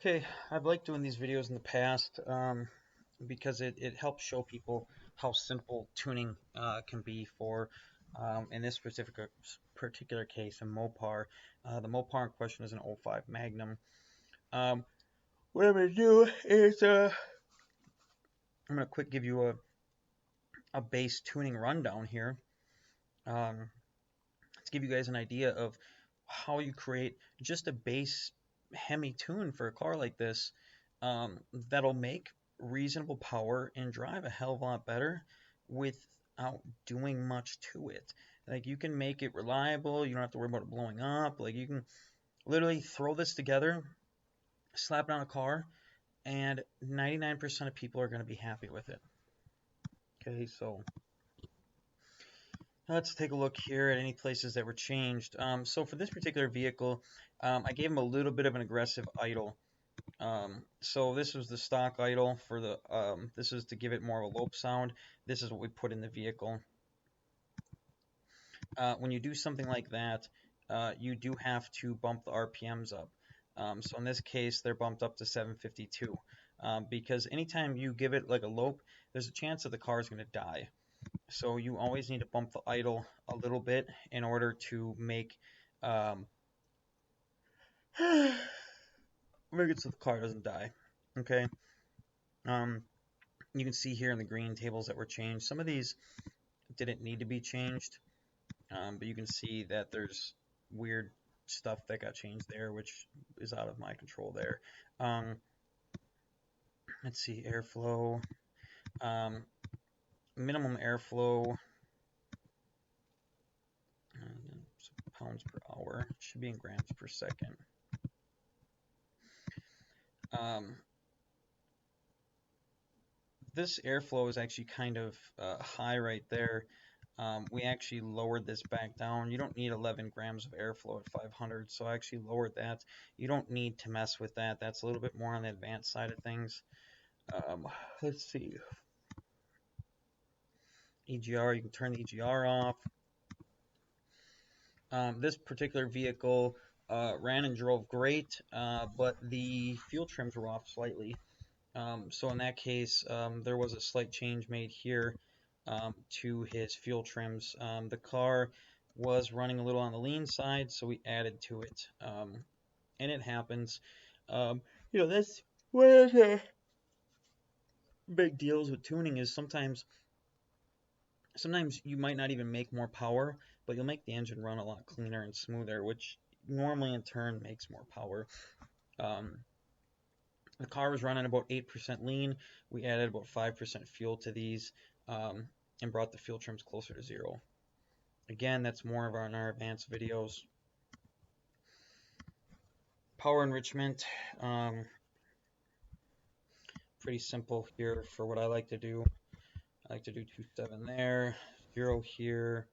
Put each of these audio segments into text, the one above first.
Okay, I've liked doing these videos in the past because it helps show people how simple tuning can be for, in this particular case, a Mopar. The Mopar in question is an '05 Magnum. Um, what I'm going to do is I'm going to quick give you a base tuning rundown here to give you guys an idea of how you create just a base hemi tune for a car like this that'll make reasonable power and drive a hell of a lot better without doing much to it. Like you can make it reliable, you don't have to worry about it blowing up. Like you can literally throw this together, slap it on a car, and 99% of people are going to be happy with it. Okay, so let's take a look here at any places that were changed. So for this particular vehicle, I gave him a little bit of an aggressive idle. So this was the stock idle for the, this is to give it more of a lope sound. This is what we put in the vehicle. When you do something like that, you do have to bump the RPMs up. So in this case, they're bumped up to 752. Because anytime you give it like a lope, there's a chance that the car is going to die. So you always need to bump the idle a little bit in order to make it so the car doesn't die. Okay. You can see here in the green tables that were changed. Some of these didn't need to be changed, but you can see that there's weird stuff that got changed there, which is out of my control there. Let's see, airflow. Minimum airflow. Pounds per hour. It should be in grams per second. This airflow is actually kind of high right there. We actually lowered this back down. You don't need 11 grams of airflow at 500, so I actually lowered that. You don't need to mess with that. That's a little bit more on the advanced side of things. Let's see. EGR, you can turn the EGR off. This particular vehicle ran and drove great, but the fuel trims were off slightly. So in that case, there was a slight change made here to his fuel trims. The car was running a little on the lean side, so we added to it. And it happens. That's one of the big deals with tuning is sometimes you might not even make more power, but you'll make the engine run a lot cleaner and smoother, which normally in turn makes more power. The car was running about 8% lean. We added about 5% fuel to these and brought the fuel trims closer to 0. Again, that's more of our advanced videos. Power enrichment. Pretty simple here for what I like to do. I like to do 2.7 there, 0 here.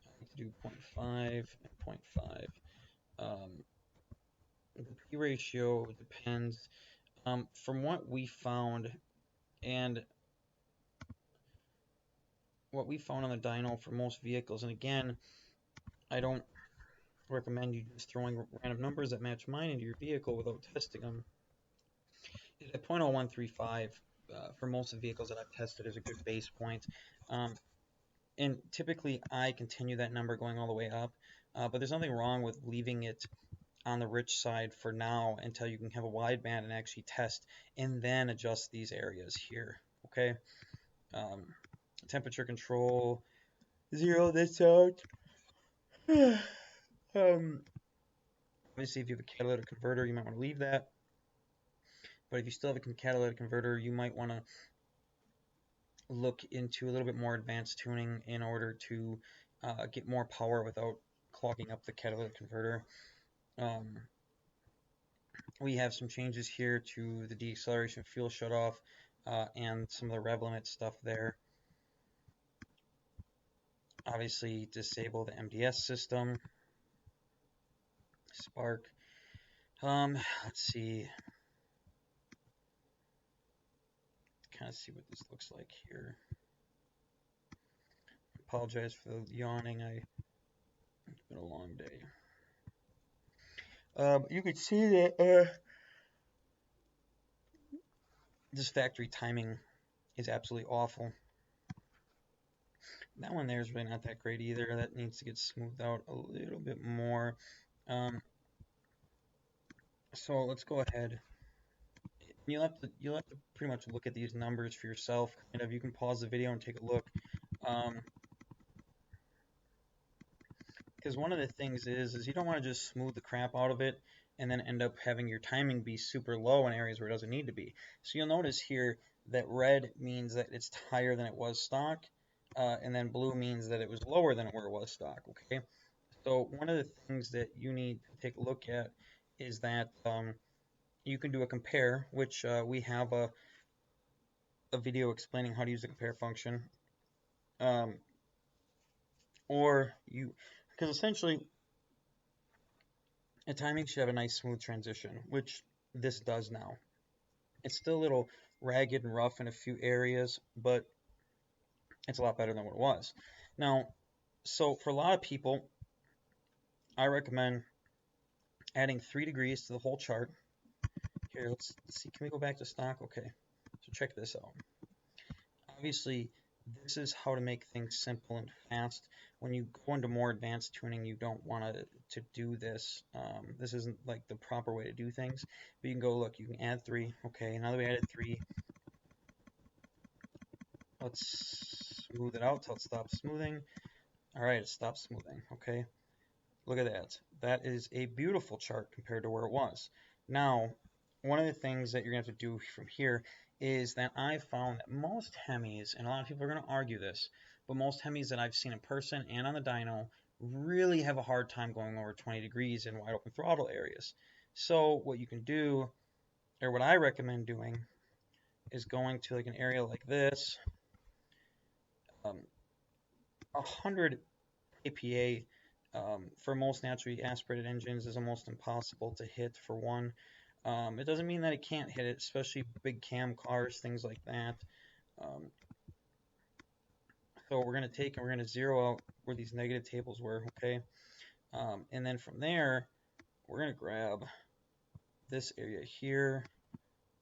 I like to do 0.5 and 0.5. The P ratio depends. From what we found, and what we found on the dyno for most vehicles, and again, I don't recommend you just throwing random numbers that match mine into your vehicle without testing them. At 0.0135 for most of the vehicles that I've tested is a good base point. And typically I continue that number going all the way up, but there's nothing wrong with leaving it on the rich side for now until you can have a wideband and actually test and then adjust these areas here. Okay. Temperature control, 0 this out. Obviously, if you have a catalytic converter, you might want to leave that. But if you still have a catalytic converter, you might want to look into a little bit more advanced tuning in order to get more power without clogging up the catalytic converter. We have some changes here to the deacceleration fuel shutoff and some of the rev limit stuff there. Obviously, disable the MDS system. Spark. Let's see. Kind of see what this looks like here. Apologize for the yawning. It's been a long day. You can see that this factory timing is absolutely awful. That one there is really not that great either. That needs to get smoothed out a little bit more. So let's go ahead. You'll have to pretty much look at these numbers for yourself. Kind of, you can pause the video and take a look. Because one of the things is you don't want to just smooth the crap out of it and then end up having your timing be super low in areas where it doesn't need to be. So you'll notice here that red means that it's higher than it was stock, and then blue means that it was lower than where it was stock, okay? So one of the things that you need to take a look at is that you can do a compare, which we have a video explaining how to use the compare function. Because essentially, a timing should have a nice smooth transition, which this does now. It's still a little ragged and rough in a few areas, but it's a lot better than what it was. Now, so for a lot of people, I recommend adding 3 degrees to the whole chart. Here, let's see, can we go back to stock? Okay, so check this out. Obviously, this is how to make things simple and fast. When you go into more advanced tuning, you don't want to do this. This isn't like the proper way to do things. But you can go, look, you can add 3. Okay, now that we added 3, let's smooth it out till it stops smoothing. All right, it stopped smoothing. Okay, look at that. That is a beautiful chart compared to where it was. Now, one of the things that you're going to have to do from here is that I've found that most hemis, and a lot of people are going to argue this, but most hemis that I've seen in person and on the dyno really have a hard time going over 20 degrees in wide open throttle areas. So what you can do, or what I recommend doing, is going to like an area like this. 100 APA for most naturally aspirated engines is almost impossible to hit for one. It doesn't mean that it can't hit it, especially big cam cars, things like that. So we're going to take and we're going to zero out where these negative tables were, okay? And then from there, we're going to grab this area here,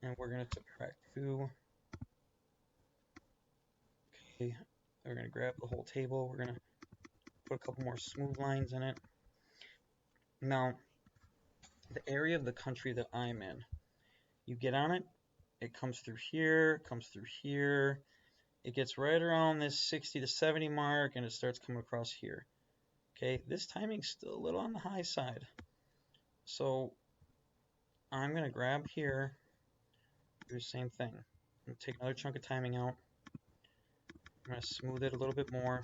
and we're going to subtract 2. Okay, we're going to grab the whole table. We're going to put a couple more smooth lines in it. Now, the area of the country that I'm in, you get on it, it comes through here, comes through here, it gets right around this 60 to 70 mark, and it starts coming across here. Okay, this timing's still a little on the high side. So I'm going to grab here, do the same thing. I'm going to take another chunk of timing out. I'm going to smooth it a little bit more.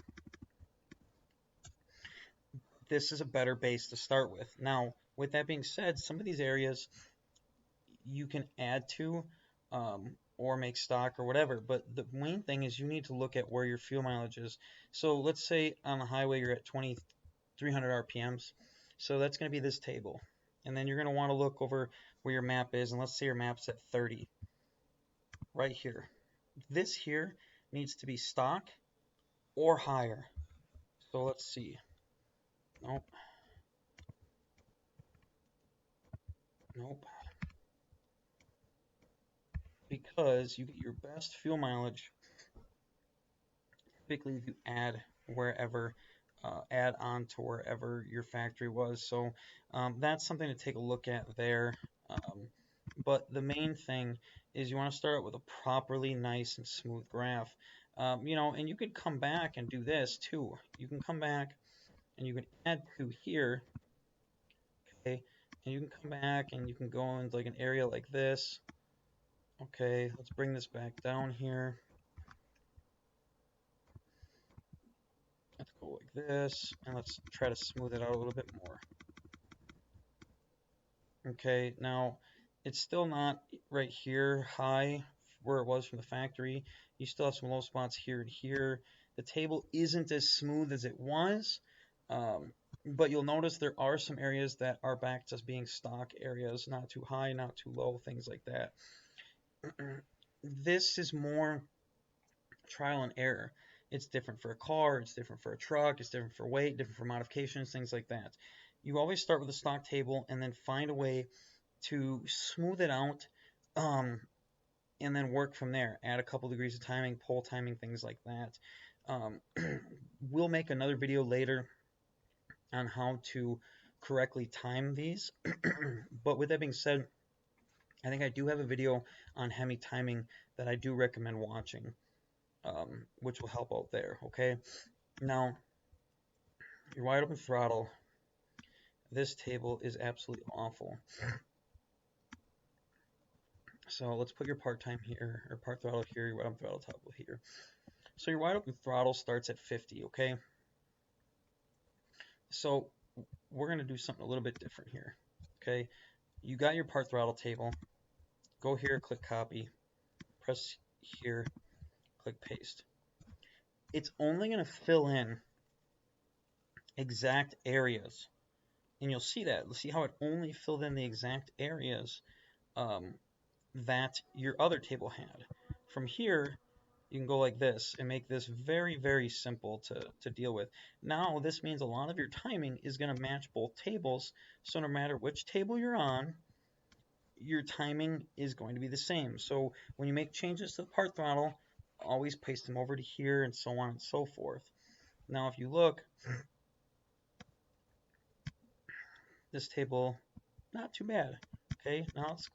This is a better base to start with. Now, with that being said, some of these areas you can add to or make stock or whatever, but the main thing is you need to look at where your fuel mileage is. So let's say on the highway you're at 300 RPMs, so that's going to be this table, and then you're going to want to look over where your map is, and let's say your map's at 30 right here. This here needs to be stock or higher. So let's see. Nope. Because you get your best fuel mileage typically if you add on to wherever your factory was. So that's something to take a look at there. But the main thing is you want to start out with a properly nice and smooth graph. And you could come back and do this too. You can come back and you can add to here. Okay, and you can come back and you can go into like an area like this. Okay, let's bring this back down here. Let's go like this, and let's try to smooth it out a little bit more. Okay, now it's still not right here high where it was from the factory. You still have some low spots here and here. The table isn't as smooth as it was, but you'll notice there are some areas that are back to being stock areas, not too high, not too low, things like that. This is more trial and error. It's different for a car, it's different for a truck, it's different for weight, different for modifications, things like that. You always start with a stock table and then find a way to smooth it out and then work from there. Add a couple degrees of timing, pole timing, things like that. We'll make another video later on how to correctly time these. But with that being said, I think I do have a video on hemi timing that I do recommend watching, which will help out there. Okay, now your wide open throttle. This table is absolutely awful. So let's put your part time here, or part throttle here, your wide open throttle table here. So your wide open throttle starts at 50, okay? So we're going to do something a little bit different here, okay? You got your part throttle table. Go here, click copy, press here, click paste. It's only going to fill in exact areas. And you'll see that. See how it only filled in the exact areas that your other table had. From here, you can go like this and make this very, very simple to deal with. Now, this means a lot of your timing is going to match both tables. So no matter which table you're on, your timing is going to be the same. So when you make changes to the part throttle, always paste them over to here and so on and so forth. Now, if you look, this table, not too bad. Okay, now let's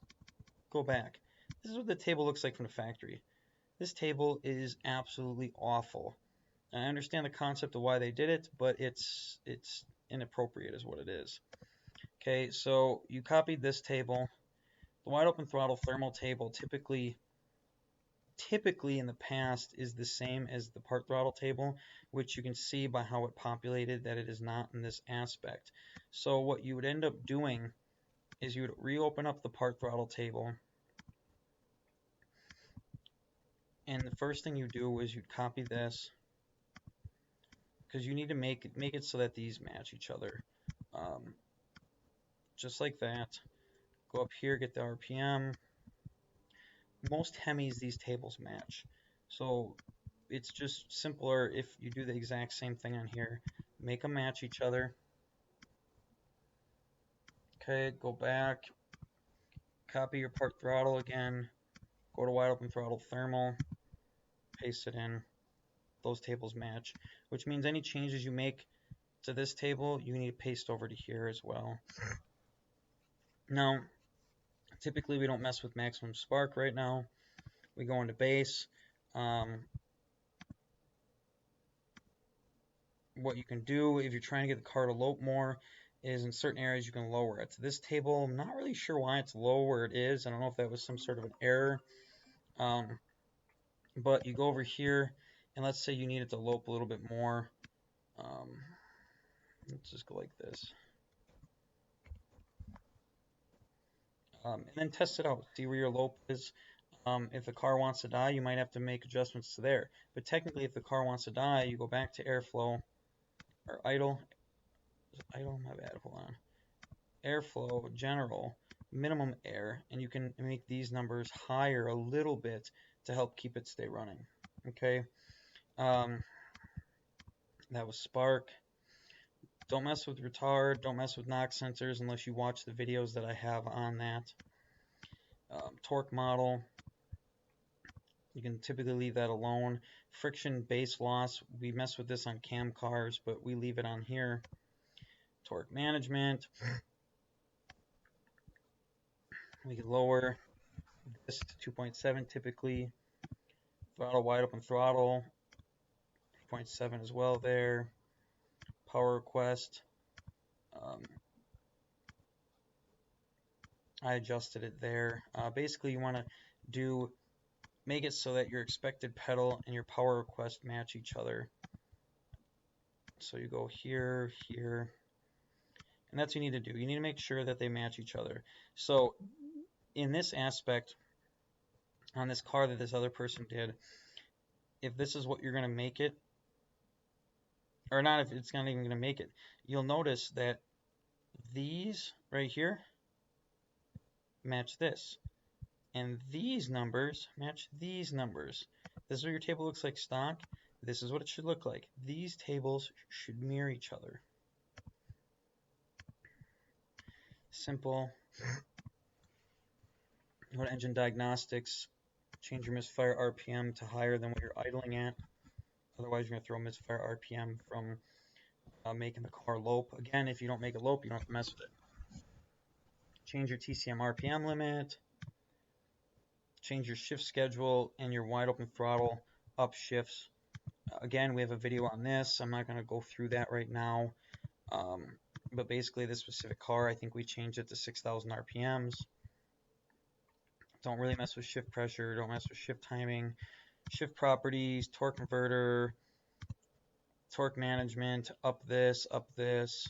go back. This is what the table looks like from the factory. This table is absolutely awful. I understand the concept of why they did it, but it's inappropriate is what it is. Okay, so you copied this table. The wide open throttle thermal table typically in the past is the same as the part throttle table, which you can see by how it populated that it is not in this aspect. So what you would end up doing is you would reopen up the part throttle table, and the first thing you do is you'd copy this, because you need to make it so that these match each other, just like that. Go up here, get the RPM. Most hemis, these tables match, so it's just simpler if you do the exact same thing on here. Make them match each other. Okay, go back, copy your part throttle again, go to wide open throttle thermal, paste it in. Those tables match, which means any changes you make to this table, you need to paste over to here as well. Now, typically we don't mess with maximum spark right now. We go into base. What you can do if you're trying to get the car to lope more is in certain areas you can lower it. So this table, I'm not really sure why it's low where it is. I don't know if that was some sort of an error. But you go over here, and let's say you need it to lope a little bit more. Let's just go like this. And then test it out. See where your lope is. If the car wants to die, you might have to make adjustments to there. But technically, if the car wants to die, you go back to airflow, or idle. Idle, my bad, hold on. Airflow, general, minimum air, and you can make these numbers higher a little bit to help keep it stay running. Okay, that was spark. Don't mess with retard, don't mess with knock sensors unless you watch the videos that I have on that. Torque model, you can typically leave that alone. Friction base loss, we mess with this on cam cars, but we leave it on here. Torque management, we can lower this to 2.7 typically. Throttle, wide open throttle, 2.7 as well there. Power request, I adjusted it there. Basically you want to make it so that your expected pedal and your power request match each other. So you go here, here, and that's what you need to do. You need to make sure that they match each other. So in this aspect, on this car that this other person did, if this is what you're going to make it, or not if it's not even going to make it, you'll notice that these right here match this. And these numbers match these numbers. This is what your table looks like stock. This is what it should look like. These tables should mirror each other. Simple. Go to engine diagnostics. Change your misfire RPM to higher than what you're idling at. Otherwise, you're going to throw misfire RPM from making the car lope. Again, if you don't make it lope, you don't have to mess with it. Change your Tcm Rpm limit. Change your shift schedule and your wide open throttle up shifts. Again, we have a video on this. I'm not going to go through that right now. But basically, this specific car, I think we changed it to 6,000 RPMs. Don't really mess with shift pressure. Don't mess with shift timing. Shift properties, torque converter, torque management, up this, up this.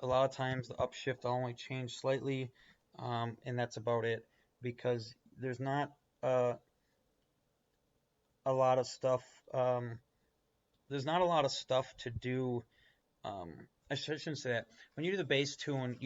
A lot of times the upshift I'll only change slightly, and that's about it, because there's not a lot of stuff. There's not a lot of stuff to do. I shouldn't say that. When you do the base tune,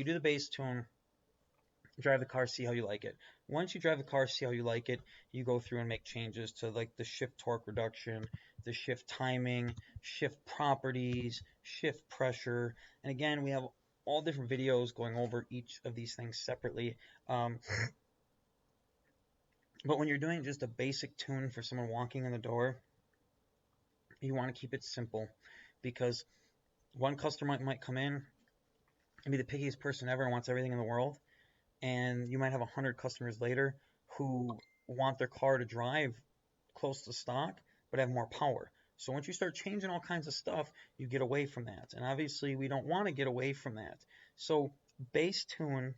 drive the car, see how you like it. Once you drive the car, see how you like it, you go through and make changes to like the shift torque reduction, the shift timing, shift properties, shift pressure. And again, we have all different videos going over each of these things separately. But when you're doing just a basic tune for someone walking in the door, you want to keep it simple, because one customer might come in and be the pickiest person ever and wants everything in the world, and you might have 100 customers later who want their car to drive close to stock but have more power. So once you start changing all kinds of stuff, you get away from that, and obviously we don't want to get away from that. So base tune,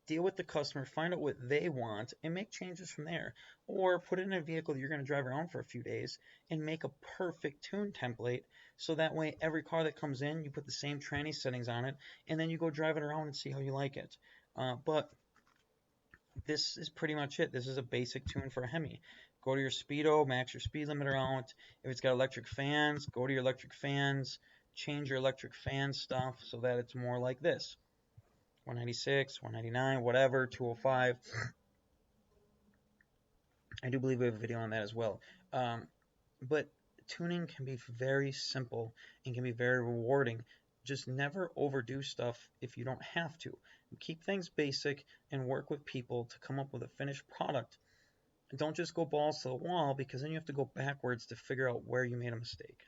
deal with the customer, find out what they want, and make changes from there. Or put it in a vehicle that you're going to drive around for a few days and make a perfect tune template, so that way every car that comes in, you put the same tranny settings on it, and then you go drive it around and see how you like it. But this is pretty much it. This is a basic tune for a Hemi. Go to your speedo, max your speed limiter out. If it's got electric fans, go to your electric fans, change your electric fan stuff so that it's more like this. 196, 199, whatever, 205. I do believe we have a video on that as well. But tuning can be very simple and can be very rewarding. Just never overdo stuff if you don't have to. Keep things basic and work with people to come up with a finished product. Don't just go balls to the wall, because then you have to go backwards to figure out where you made a mistake.